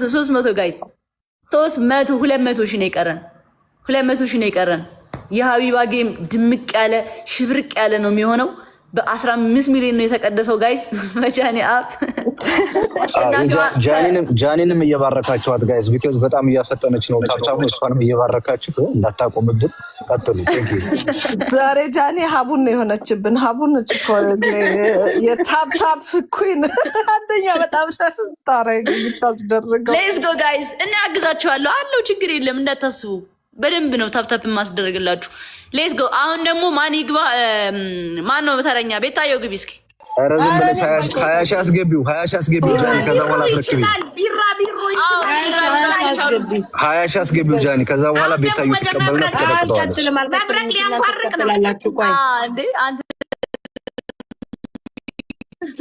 300 ጋይስ 300 200 ሺህ ነው የቀረን 200 ሺህ ነው የቀረን። የሀቢባ ጌም ድምቅ ያለ ሽብርቅ ያለ ነው የሚሆነው። በ15 ሚሊዮን ነው የተቀደሰው ጋይስ በጃኒ አፕ። ጃኒንም እየባረካችኋት ጋይስ ቢኮዝ በጣም እያፈጠነች ነው ታብታቡ። እሷንም እየባረካችሁ እንዳታቆምብን ቀጥሉ። ዛሬ ጃኒ ሀቡን ነው የሆነችብን። ሀቡን የታብታብ ኩን አንደኛ በጣም ታረግ ታስደርገው። ሌትስ ጎ ጋይስ እና አግዛችኋለሁ አለው። ችግር የለም እንዳታስቡ። በደንብ ነው ታፕታፕ ማስደረግላችሁ። ሌትስ ጎ። አሁን ደግሞ ማን ይግባ? ማን ነው ተረኛ? ቤታየው ግቢ እስኪ። ኧረ ዝም ብለሽ 20 ሺህ አስገቢው 20 ሺህ አስገቢው ጃኒ። ከዛ በኋላ አትረክቢ። 20 ሺህ አስገቢው ጃኒ። ከዛ በኋላ ቤታየው ትቀበልና ትቀበላለች። መብረቅ ሊያንኳርቅ ነው ያላችሁ። ቆይ አንዴ አንተ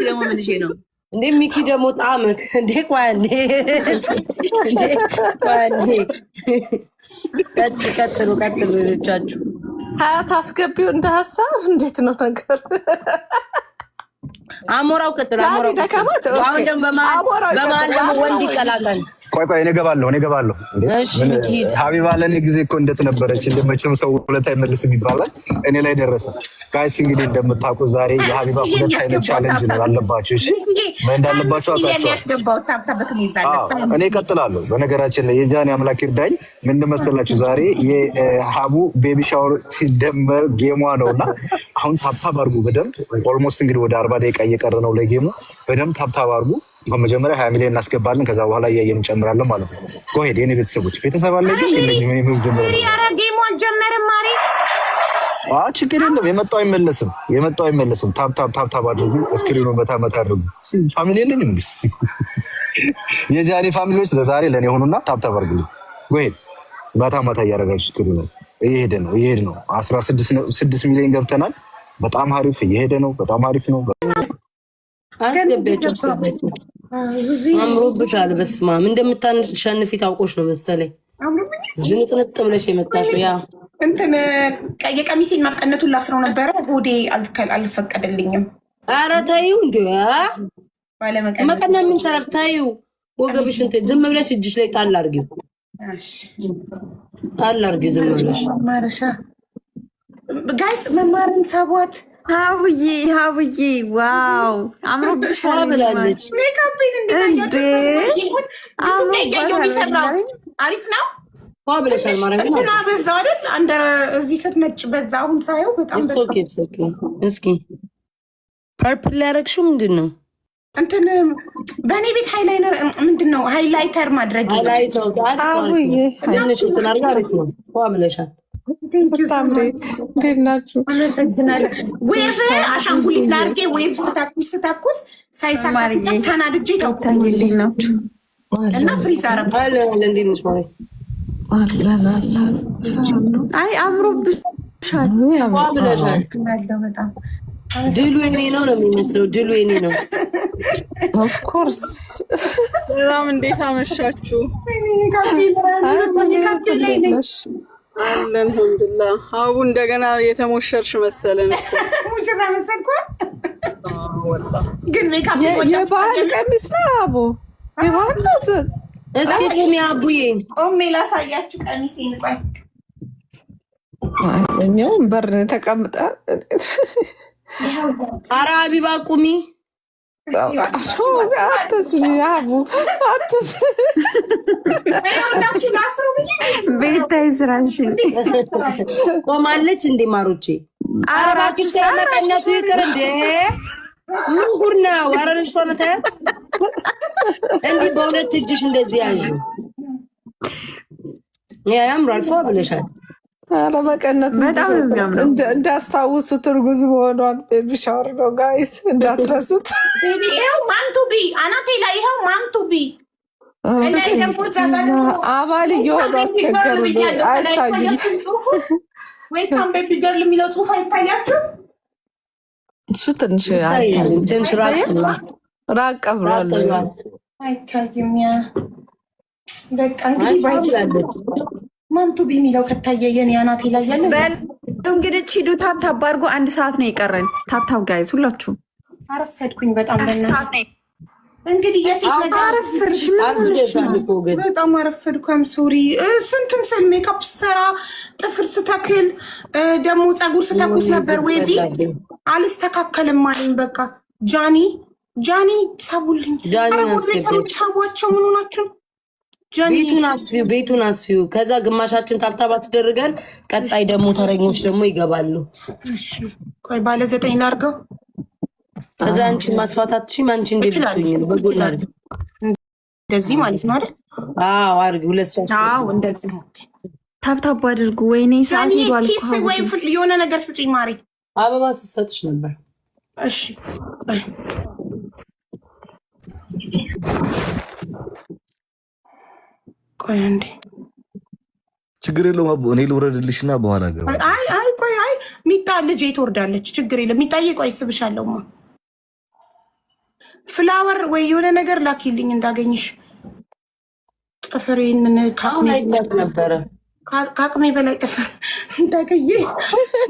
ደግሞ ምን እሺ ነው እንዴ? ሚኪ ደግሞ ጣመክ እንዴ? ቆይ አንዴ እንዴ ቆይ አንዴ ቀጥሉ ልጆቻችሁ። ሀያት አስገቢው እንደ ሀሳብ እንዴት ነው ነገር? አሞራው ቀጥሉ። አሞራው አሁን ደግሞ በመሀል ደግሞ ወንድ ይቀላቀል። ቆይ እኔ እገባለሁ። እሺ ሚኪ ሀቢባ ለእኔ ጊዜ እኮ እንደት ነበረች። እንደመቼም ሰው ሁለት አይመልስም ይባላል። እኔ ላይ ደረሰ ጋይስ። እንግዲህ እንደምታውቁ ዛሬ የሀቢባ ሁለት አይነት ቻሌንጅ ነው ያለባችሁ። እሺ ምን እንዳለባችሁ አውቃችኋል። እኔ እቀጥላለሁ። በነገራችን ላይ የጃኒ አምላክ ይርዳኝ። ምን መሰላችሁ ዛሬ የሀቡ ቤቢ ሻወር ሲደመር ጌሟ ነውና አሁን ታብታብ አድርጉ በደንብ። ኦልሞስት እንግዲህ ወደ 40 ደቂቃ እየቀረ ነው ለጌሙ። በደንብ ታብታብ አድርጉ። በመጀመሪያ 20 ሚሊዮን እናስገባለን። ከዛ በኋላ እያየን እንጨምራለን ማለት ነው። ጎሄድ የኔ ቤተሰቦች ቤተሰብ አለ ግን የለኝም። እኔ ምን ጀምራለሁ? ጌሙን ጀመረም ማሪ ችግር የለም። የመጣው አይመለስም። ታብታብ አድርጉ። እስክሪኑን መታ አድርጉ። ፋሚሊ የለኝም እንዴ? የጃኒ ፋሚሊዎች ለዛሬ ለኔ ሆኑና ታብታብ አድርጉ። ጎሄድ መታ እያደረጋችሁ እስክሪኑ እየሄደ ነው 16 ሚሊዮን ገብተናል። በጣም አሪፍ እየሄደ ነው። በጣም አሪፍ ነው። አስገቢያቸው አምሮብሻል። በስመ አብ እንደምታሸንፊ ታውቆሽ ነው መሰለኝ። ዝንጥንጥ ብለሽ የመጣሽው ያ እንትን የቀሚሴን ማቀነቱን ላስረው ነበረ። ሆዴ አልፈቀደልኝም። ኧረ ተይው እንዲ መቀና ምን ሰራሽ? ተይው ወገብሽ እንትን ዝም ብለሽ እጅሽ ላይ ጣል አድርጊው። ዝም ብለሽ ማረሻ ጋይስ መማርን ሰባት ሀቡዬ ዋው አምሮብሻል ብላለች። ሜካፕን እንዴ አሪፍ ነው ብለሻል ማለት ነው። እንትና በዛው አይደል አንደ እዚህ ስትመጭ በዛ አሁን ሳየው በጣም እስኪ ፐርፕል ያደረግሽው ምንድን ነው? እንትን በእኔ ቤት ሃይላይተር ምንድን ነው ሃይላይተር ማድረግ አሪፍ ነው ብለሻል። እንዴት ናችሁ? ዌቭ አሻንጉሊት ላድርጌ ዌቭ ስታኩስ ሳይሳካ ተናድጄ ናችሁ እና ፍሪዝ አረብ አይ አምሮብሻል ብለሻል። በጣም ድሉ የኔ ነው የሚመስለው። ድሉ የኔ ነው። ኦፍኮርስ ሰላም፣ እንዴት አመሻችሁ? አልሐምዱሊላህ። ሀቡ እንደገና የተሞሸርሽ መሰለን። ሙሽራ መሰልኩ ግን ሜካፕ የባህል ቀሚስ ነው አቡ የባህል ነው። እስኪ ቁሚ አቡዬ፣ ቆሜ ላሳያችሁ ቀሚሴን። ቆይ እኛውም በር ተቀምጣ። ኧረ ሀቢባ ቁሚ። ቤታይ ስራሽ ቆማለች እንዴ ማሮቼ? ኧረ እባክሽ መቀነቱ ይቅር እንዴ! ምን ጉድ ነው? ኧረ ልጅቷ ነው ታያት። እንዲህ በሁለት እጅሽ እንደዚህ ያዥ። ያምራል። ፏ ብለሻል። ኧረ በቀነት በጣም እንዳስታውሱት እርጉዝ መሆኗን ቤቢ ሻወር ነው ጋይስ፣ እንዳትረሱት። ይኸው ማምቱቢ አናቴ ላይ ይኸው ማምቱቢ አባል እየሆኑ አስቸገሩ። አይታይም። ዌልካም ቤቢ ገርል የሚለው ጽሑፍ አይታያችሁ? እሱ ትንሽ አይታይም። ትንሽ ራቅ ብሏል። አይታይም። ያ በቃ እንግዲህ ማምቱቢ የሚለው ከታየ የኔ አናቴ ላይ ያለ እንግዲህ ሂዱ። ታብታብ አድርጎ 1 ሰዓት ነው የቀረን። ታብታብ ጋይዝ ሁላችሁም። አረፈድኩኝ በጣም እንግዲህ የሴት ነገር አረፍርሽ በጣም አረፈድኩም። ሶሪ ስንትን ስል ሜካፕ ስሰራ ጥፍር ስተክል ደግሞ ፀጉር ስተኩስ ነበር። ዌቪ አልስተካከልም አለኝ። በቃ ጃኒ ሳቡልኝ። ሳቧቸው ምን ሆናችሁ? ቤቱን አስፊው። ከዛ ግማሻችን ታብታብ አስደርገን ቀጣይ ደግሞ ተረኞች ደግሞ ይገባሉ። ቆይ ባለ 9 ላድርገው። ከዛ አንቺ ማስፋታትሽም አንቺ እንደልኩኝ በጎላ እንደዚህ ማለት ነው አይደል? አዎ አድርጊ። 2 3 አዎ እንደዚህ ታብታብ አድርጉ። ወይኔ ሰዓት ይዷል። ኪስ ወይ የሆነ ነገር ስጪኝ ማሪ። አበባ ስሰጥሽ ነበር። እሺ ቆይ አንዴ ችግር የለውም አቦ እኔ ልውረድልሽና በኋላ ገባ። ቆይ ሚጣ ልጄ ትወርዳለች። ችግር የለም ሚጣዬ። ቆይ ስብሻለሁማ። ፍላወር ወይ የሆነ ነገር ላኪልኝ እንዳገኝሽ። ጥፍሬን ከአቅሜ በላይ ጥፍር እንዳገኘ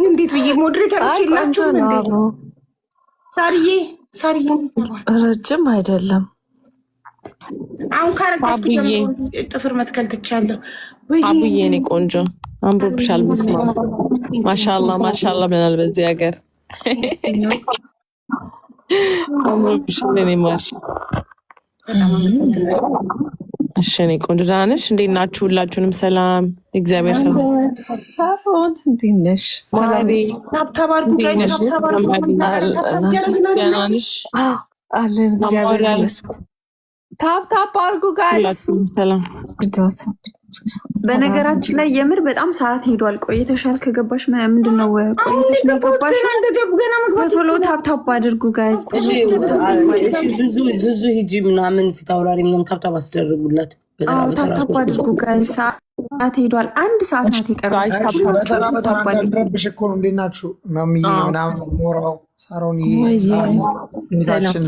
እንዴት ብዬ ሞዴሬተሮች የላችሁም እንዴ? ሳርዬ ረጅም አይደለም። አሁን ካረገዝኩ ጥፍር መትከል ትቻለሁ። አቡዬ እኔ ቆንጆ አምሮብሻል። መስማ ማሻላ ብለናል በዚህ ሀገር። አምሮብሻል እኔ ማር። እሺ እኔ ቆንጆ ደህና ነሽ? እንዴት ናችሁ? ሁላችሁንም ሰላም፣ እግዚአብሔር ሰላም። እንዴት ነሽ? ታብታብ አድርጉ ጋይስ። ደህና ነሽ? አለን እግዚአብሔር ይመስገን። ታፕ አድርጉ ጋይስ። ሰላም። በነገራችን ላይ የምር በጣም ሰዓት ሄዷል። ቆይተሻል ከገባሽ። ምንድነው ቆይተሽ ነው የገባሽ? ቶሎ ታፕ አድርጉ ጋይስ። ዙዙ ሂጂ ምናምን ፊት አውራሪ ምናምን ታፕ አስደርጉላት። ታፕ አድርጉ ጋይስ። ሰዓት ሄዷል። 1 ሰዓት ናት የቀረች። ረብሽ እኮ ነው። እንዴት ናችሁ? ማሚዬ ምናምን ሞራው ሳሮኒ ሚታችን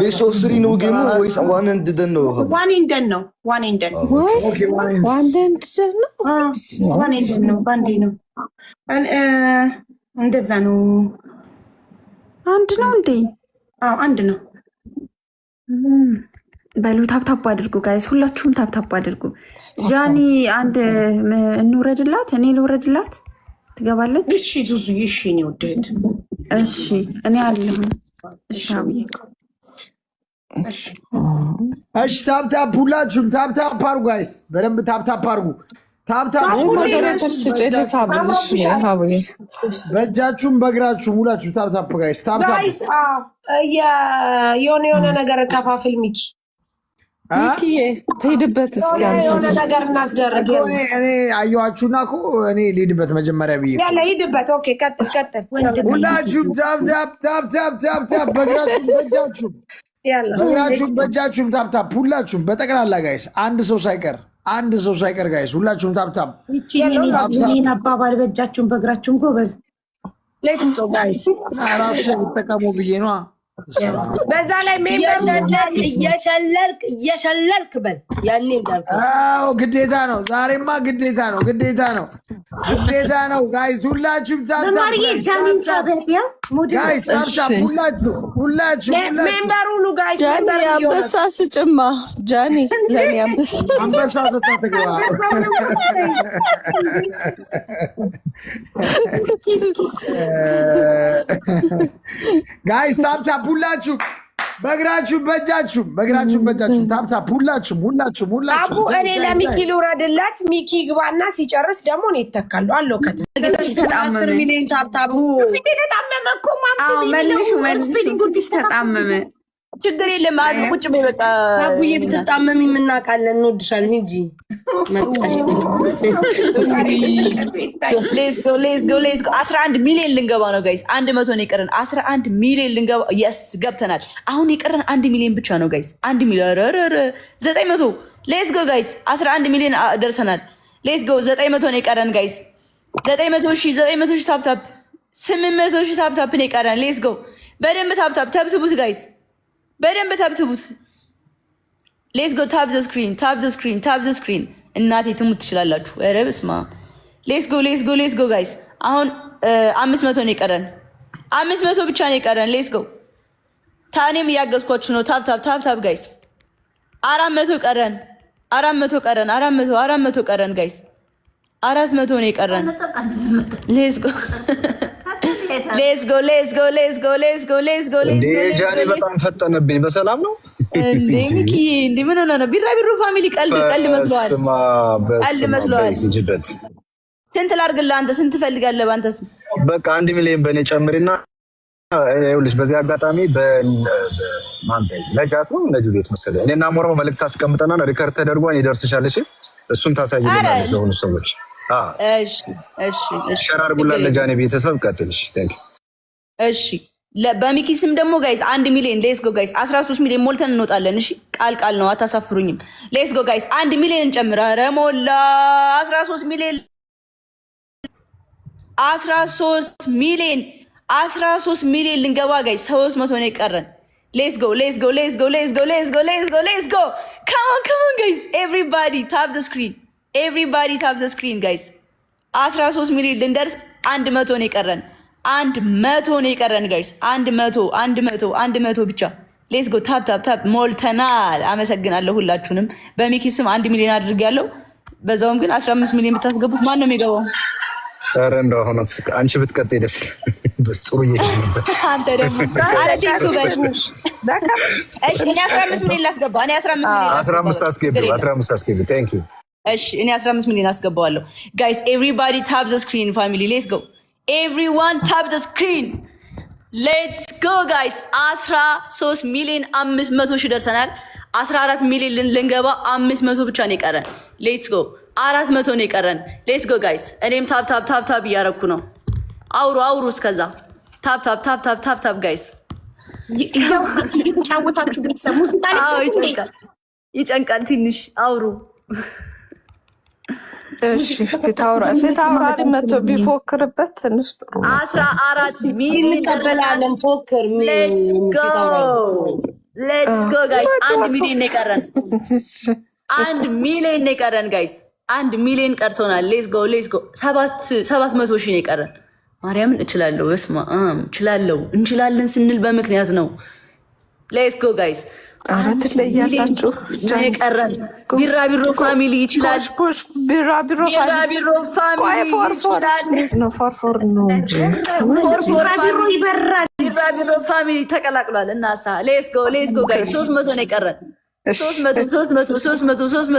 ቤስ ኦፍ 3 ነው ጌሙ ወይስ ዋን ኤንድ ደን ነው? ዋን ኤንድ ደን ነው። ባንዴ ነው። እንደዛ ነው። አንድ ነው እንዴ? አዎ አንድ ነው። በሉ ታፕ አድርጉ ጋይስ። ሁላችሁም ታፕ አድርጉ። ጃኒ አንድ እንውረድላት። እኔ ልውረድላት ትገባለች። እሺ ዙዙ እሺ ነው ወደድ። እሺ እኔ አለሁ። እሺ አብዬ እሺ ታፕ ሁላችሁም ታፕ አድርጉ ጋይስ። በደንብ ታፕ አድርጉ። ታፕ በእጃችሁም በእግራችሁም ሁላችሁ ታፕ ጋይስ። ጋይስ የሆነ ነገር ከፋፍል ሚኪ ትሄድበት እስኪ የሆነ ነገር እናስደርግ። እኔ አየኋችሁና እኮ እኔ ልሂድበት መጀመሪያ ብዬ ሂድበት። ኦኬ ቀጥል። ሁላችሁም ታፕ በእግራችሁም በእጃችሁም ታፕ ሁላችሁም በጠቅላላ ጋይስ። አንድ ሰው ሳይቀር ጋይስ ሁላችሁም ታፕ። ይህን አባባል በእጃችሁም በእግራችሁም ጎበዝ። ሌትስ ጎ ጋይስ። ራስሽን ይጠቀሙ ብዬ ነዋ። በዛ ላይ እየሸለልክ በል ያኔ እንዳልከው ግዴታ ነው። ዛሬማ ግዴታ ነው ጋይስ። ሁላችሁም ሁላችሁ ሜምበሩ ኑ ጋይስ። አንበሳ ስጭማ ጃኒ ለኔ አንበሳ ተተግባ ጋይስ ታፕ ሁላችሁ በእግራችሁም በእጃችሁም ታፕ ሁላችሁም። አቡ እኔ ለሚኪ ልውረድላት። ሚኪ ግባና ሲጨርስ ደግሞ እኔ ይተካሉ አለው። 10 ሚሊዮን ታፕ ፊት የተጣመመ እኮ መልሽ ተጣመመ። ችግር የለም አሉ ቁጭ በይ በቃ። አቡዬ ብትጣመሚ የምናውቃለን፣ እንወድሻለን። ሂጂ መጣሽ። ሌትስ ጎ 11 ሚሊዮን ልንገባ ነው ጋይስ። 100 ነው የቀረን። 11 ሚሊዮን ልንገባ። የስ ገብተናል። አሁን የቀረን 1 ሚሊዮን ብቻ ነው ጋይስ። 1 ሚሊዮን 900 ሌትስ ጎ ጋይስ። 11 ሚሊዮን ደርሰናል። ሌትስ ጎ 900 ነው የቀረን ጋይስ። 900 ሺህ ታፕ 800 ሺህ ታፕ ነው የቀረን። ሌትስ ጎ በደንብ ታፕ ተብስቡት ጋይስ። በደንብ ታብትቡት። ሌትስ ጎ ታፕ ዘ ስክሪን እናቴ ትሙት ትችላላችሁ። ኧረ በስመ አብ። ሌትስ ጎ ጋይስ። አሁን 500 ነው የቀረን። 500 ብቻ ነው የቀረን። ሌትስ ጎ ታኔም እያገዝኳችሁ ነው። ታብ ጋይስ 400 ቀረን። 400 ቀረን ጋይስ 400 ነው የቀረን። ሌትስ ጎ። እንዴ ጃኒ በጣም ፈጠነብኝ። በሰላም ነው እንዴ ሚኪ? እንዴ ምን ሆነ ነው? ቢራቢሮ ፋሚሊ ቀልድ መስሏል። ቀልድ መስሏል። ስንት ላድርግልህ አንተ? ስንት ትፈልጋለህ በአንተ ስም? በቃ 1 ሚሊዮን በእኔ ጨምሪና ይኸውልሽ፣ በዚህ አጋጣሚ ለጃቱ ነጁ ቤት መሰለኝ እኔና ሞራው መልዕክት አስቀምጠናል። ሪከርድ ተደርጓን ይደርስሻል። እሺ እሱን ታሳይልናለሽ ለሆኑ ሰዎች። እሺ ሸር አድርጉላት ለጃኒ ቤተሰብ። ቀጥልሽ። እሺ በሚኪ ስም ደግሞ ጋይስ 1 ሚሊዮን ሌትስ ጎ ጋይስ 13 ሚሊዮን ሞልተን እንወጣለን። እሺ ቃል ነው፣ አታሳፍሩኝም። ሌትስ ጎ ጋይስ 1 ሚሊዮን ጨምራ ረሞላ 13 ሚሊዮን ልንገባ ጋይስ 300 ነው የቀረን። ሌትስ ጎ ካም ኦን ጋይስ ኤቭሪባዲ ታፕ ዘ ስክሪን ጋይስ 13 ሚሊዮን ልንደርስ 100 ነው የቀረን። 100 ነው የቀረን ጋይስ 100 ብቻ። ሌትስ ጎ ታፕ ሞልተናል። አመሰግናለሁ ሁላችሁንም። በሚኪ ስም 1 ሚሊዮን አድርጌያለሁ። በዛውም ግን 15 ሚሊዮን ብታስገቡት ማን ነው የሚገባው? ኧረ እንደው አሁን አንቺ ብትቀጥይ ደስ በስጥሩ ይሄድበት። አንተ ደግሞ አረዲኩ በልሽ። እሺ እኔ 15 ሚሊዮን ላስገባ። እኔ 15 አስገቢ። ታንክ ዩ። እሺ እኔ 15 ሚሊዮን አስገባዋለሁ ጋይስ። ኤቭሪባዲ ታፕ ዘ ስክሪን ፋሚሊ ሌትስ ጎ። ኤቭሪዋን ታፕ ዘ ስክሪን ሌትስ ጎ ጋይስ። 13 ሚሊዮን 500 ሺህ ደርሰናል። 14 ሚሊዮን ልንገባ 500 ብቻ ነው የቀረን። ሌትስ ጎ 400 ነው የቀረን። ሌትስ ጎ ጋይስ። እኔም ታፕ እያረኩ ነው። አውሩ እስከዛ ታፕ ጋይስ። እየተጫወታችሁ ቤተሰብ ሙዚቃ ይጨንቃል ትንሽ አውሩ። እሺ ፊታውራሪ መቶ ቢፎክርበት ትንሽ ጥሩ። 14 ሚሊዮን እንቀበላለን። ፎክር ሌትስ ጎ ጋይስ። 1 ሚሊዮን ነው የቀረን። 1 ሚሊዮን ነው የቀረን ጋይስ። 1 ሚሊዮን ቀርቶናል። ሌትስ ጎ 700 ሺህ ነው የቀረን። ማርያምን እችላለሁ። በስመ አብ እችላለሁ። እንችላለን ስንል በምክንያት ነው። ሌትስ ጎ ጋይስ። አረት ለያላችሁ የቀረን ቢራቢሮ ፋሚሊ ይችላል። ቢራቢሮ ፋሚሊ ተቀላቅሏል። እናሳ ሌትስ ጎ ጋይስ። 300 ነው የቀረን። 300